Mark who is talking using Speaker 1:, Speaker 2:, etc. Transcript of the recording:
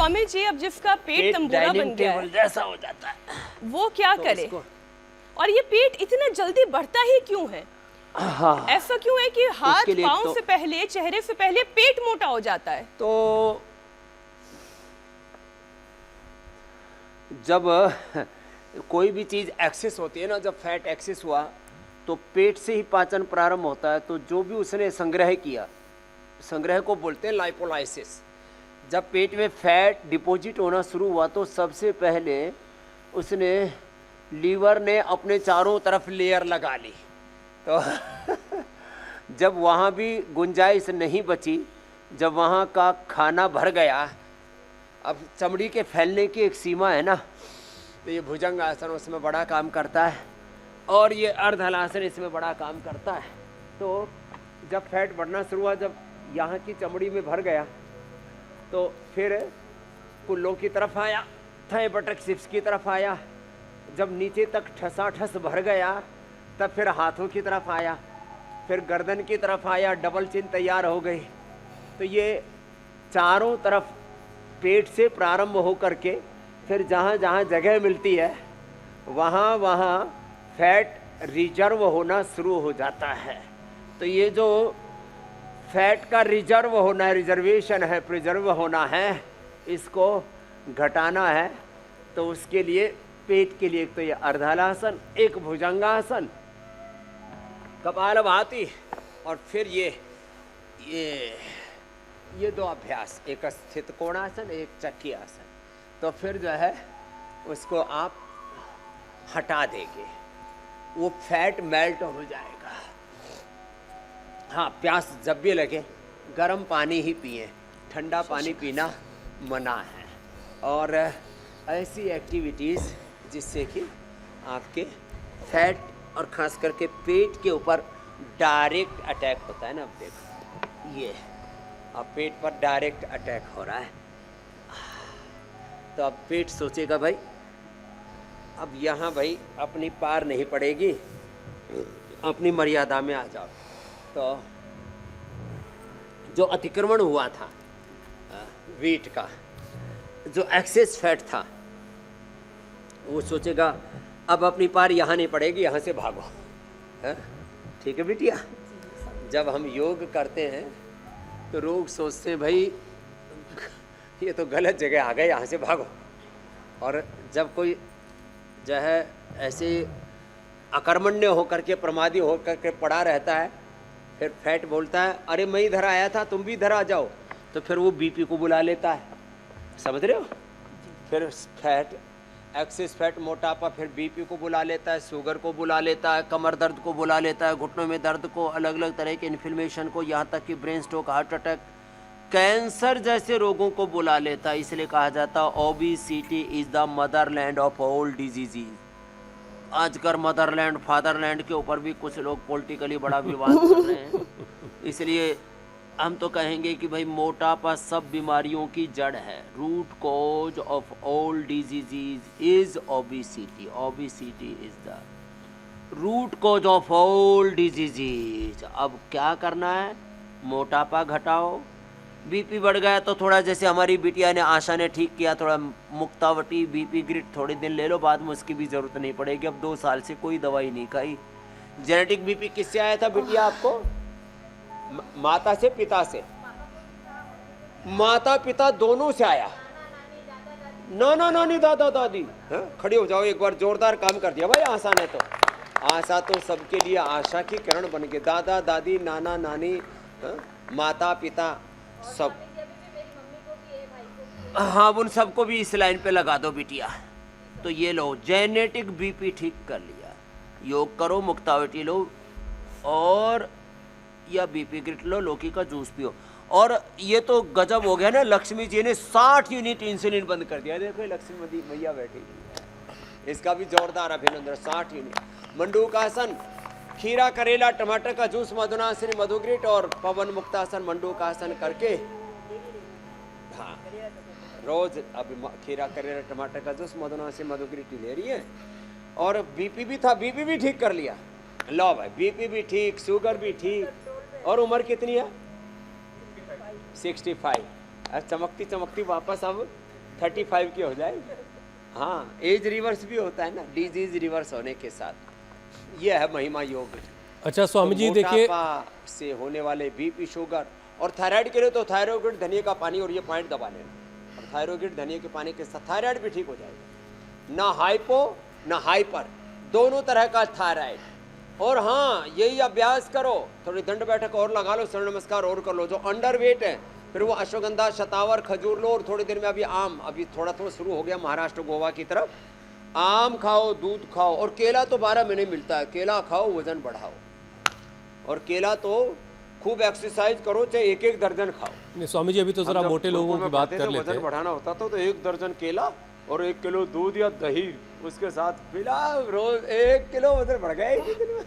Speaker 1: स्वामी जी, अब जिसका पेट तंबूरा बन गया है
Speaker 2: जैसा हो जाता है,
Speaker 1: वो क्या
Speaker 2: तो
Speaker 1: करे?
Speaker 2: उसको
Speaker 1: और ये पेट इतना जल्दी बढ़ता ही क्यों है?
Speaker 2: हाँ,
Speaker 1: ऐसा क्यों है कि हाथ
Speaker 2: उसके लिए
Speaker 1: पाँव
Speaker 2: तो-
Speaker 1: से पहले, चेहरे से पहले पेट मोटा हो जाता है?
Speaker 2: तो जब कोई भी चीज़ एक्सेस होती है ना, जब फैट एक्सेस हुआ तो पेट से ही पाचन प्रारंभ होता है। तो जो भी उसने संग्रह किया, संग्रह को बोलते हैं लाइपोलाइसिस। जब पेट में फैट डिपॉजिट होना शुरू हुआ तो सबसे पहले उसने, लीवर ने अपने चारों तरफ लेयर लगा ली। तो जब वहाँ भी गुंजाइश नहीं बची, जब वहाँ का खाना भर गया, अब चमड़ी के फैलने की एक सीमा है ना, तो ये भुजंग आसन उसमें बड़ा काम करता है और ये अर्ध हलासन इसमें बड़ा काम करता है। तो जब फैट बढ़ना शुरू हुआ, जब यहाँ की चमड़ी में भर गया, तो फिर कुल्लों की तरफ आया, थाई बटक सिप्स की तरफ आया। जब नीचे तक ठसाठस भर गया, तब फिर हाथों की तरफ आया, फिर गर्दन की तरफ आया, डबल चिन तैयार हो गई। तो ये चारों तरफ पेट से प्रारंभ हो करके फिर जहाँ जहाँ जगह मिलती है वहाँ वहाँ फैट रिजर्व होना शुरू हो जाता है। तो ये जो फैट का रिजर्व होना है, रिजर्वेशन है, प्रिजर्व होना है, इसको घटाना है। तो उसके लिए पेट के लिए एक तो ये अर्धहलासन, एक भुजंगासन, कपालभाति, और फिर ये दो अभ्यास, एक स्थित कोणासन, एक चक्की आसन। तो फिर जो है उसको आप हटा देंगे, वो फैट मेल्ट हो जाएगा। हाँ, प्यास जब भी लगे गर्म पानी ही पिए, ठंडा पानी पीना मना है। और ऐसी एक्टिविटीज़ जिससे कि आपके फैट और ख़ास करके पेट के ऊपर डायरेक्ट अटैक होता है ना। अब देखो ये, अब पेट पर डायरेक्ट अटैक हो रहा है, तो अब पेट सोचेगा भाई अब यहाँ भाई अपनी पार नहीं पड़ेगी, अपनी मर्यादा में आ जाओ। तो जो अतिक्रमण हुआ था वेट का, जो एक्सेस फैट था, वो सोचेगा अब अपनी पार यहाँ नहीं पड़ेगी, यहाँ से भागो। ठीक है बिटिया? जब हम योग करते हैं तो लोग सोचते हैं भाई ये तो गलत जगह आ गए, यहाँ से भागो। और जब कोई जो है ऐसे अकर्मण्य होकर के, प्रमादी होकर के पड़ा रहता है, फिर फैट बोलता है अरे मैं इधर आया था, तुम भी इधर आ जाओ, तो फिर वो बीपी को बुला लेता है। समझ रहे हो? फिर फैट, एक्सेस फैट, मोटापा फिर बीपी को बुला लेता है, शुगर को बुला लेता है, कमर दर्द को बुला लेता है, घुटनों में दर्द को, अलग अलग तरह के इन्फ्लेमेशन को, यहाँ तक कि brain stroke, heart attack, cancer जैसे रोगों को बुला लेता है। इसलिए कहा जाता है obesity is the Motherland of all diseases. आजकल मदरलैंड फादरलैंड के ऊपर भी कुछ लोग पॉलिटिकली बड़ा विवाद कर रहे हैं। इसलिए हम तो कहेंगे कि भाई मोटापा सब बीमारियों की जड़ है। Root cause of all diseases is obesity. Obesity is the root cause of all diseases. अब क्या करना है? मोटापा घटाओ। बीपी बढ़ गया तो थोड़ा, जैसे हमारी बिटिया ने, आशा ने ठीक किया, थोड़ा मुक्तावटी बीपी ग्रिट थोड़े दिन ले लो, बाद में उसकी भी ज़रूरत नहीं पड़ेगी। अब 2 साल से कोई दवाई नहीं खाई। जेनेटिक बीपी किससे आया था बिटिया आपको? माता से, पिता से? माता पिता दोनों से आया। नाना नानी दादा दादी। खड़े हो जाओ एक बार, जोरदार काम कर दिया भाई आशा ने। तो आशा तो सबके लिए आशा की किरण बन गई। दादा दादी, नाना नानी, माता पिता सब। हाँ, उन सबको भी इस लाइन पे लगा दो बिटिया। तो ये लो, जेनेटिक बीपी ठीक कर लिया। योग करो, मुक्तावटी लो, और या बीपी ग्रिट लो, लौकी का जूस पियो। और ये तो गजब हो गया ना, लक्ष्मी जी ने 60 यूनिट इंसुलिन बंद कर दिया। देखो लक्ष्मी मैया बैठी है, इसका भी जोरदार अभिनंदन। 60 यूनिट। मंडूकासन, खीरा करेला टमाटर का जूस, मधुनासन, मधुग्रिट और पवन मुक्तासन, मंडूकासन करके, हाँ रोज अब खीरा करेला टमाटर का जूस, मधुनासन, मधुग्रिट ले रही है। और बीपी भी था, बीपी भी ठीक कर लिया। लो भाई, बीपी भी ठीक, शुगर भी ठीक। और उम्र कितनी है? 65। चमकती चमकती वापस अब 35 की हो जाएगी। हाँ, एज रिवर्स भी होता है ना, डिजीज रिवर्स होने के साथ। ये है महिमा योग।
Speaker 3: अच्छा स्वामी जी
Speaker 2: तो
Speaker 3: देखिए,
Speaker 2: मोटापा से होने वाले बीपी, शुगर और थायराइड के लिए तो थायरोइड धनिया का पानी और ये पॉइंट दबा लेना, और थायरोइड धनिया के पानी के साथ थायराइड भी ठीक हो जाएगा। ना हाइपो ना हाइपर, दोनों तरह का थायराइड। और हाँ, यही अभ्यास करो, थोड़ी दंड बैठक और लगा लो, सूर्य नमस्कार और कर लो। जो अंडर वेट है फिर वो अश्वगंधा, शतावर, खजूर लो, और थोड़ी देर में अभी आम, अभी थोड़ा थोड़ा शुरू हो गया महाराष्ट्र गोवा की तरफ, आम खाओ, दूध खाओ, और केला तो 12 महीने मिलता है, केला खाओ, वजन बढ़ाओ। और केला तो खूब एक्सरसाइज करो, चाहे 1-1 दर्जन खाओ।
Speaker 3: नहीं स्वामी जी अभी तो जरा
Speaker 2: हम जब
Speaker 3: मोटे लोगों
Speaker 2: गुरुकुल
Speaker 3: की
Speaker 2: में
Speaker 3: बात
Speaker 2: पढ़ते
Speaker 3: कर
Speaker 2: थे,
Speaker 3: लेते
Speaker 2: वजन
Speaker 3: हैं।
Speaker 2: बढ़ाना होता था तो 1 दर्जन केला और 1 किलो दूध या दही उसके साथ पिला, रोज 1 किलो वजन बढ़ गया एक ही दिन में।